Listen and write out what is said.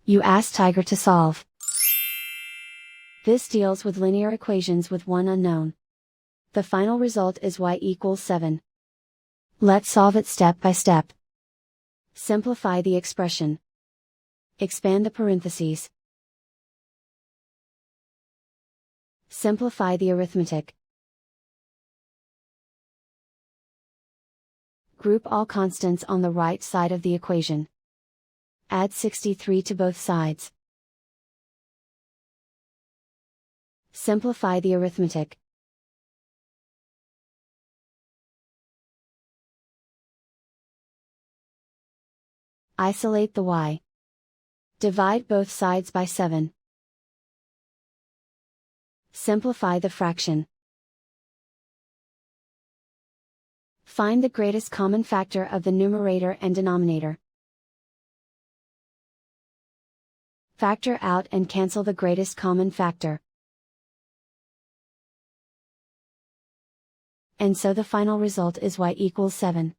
You ask Tiger to solve. This deals with linear equations with one unknown. The final result is y equals 7. Let's solve it step by step. Simplify the expression. Expand the parentheses. Simplify the arithmetic. Group all constants on the right side of the equation. Add 63 to both sides. Simplify the arithmetic. Isolate the y. Divide both sides by 7. Simplify the fraction. Find the greatest common factor of the numerator and denominator. Factor out and cancel the greatest common factor. And so the final result is y equals 7.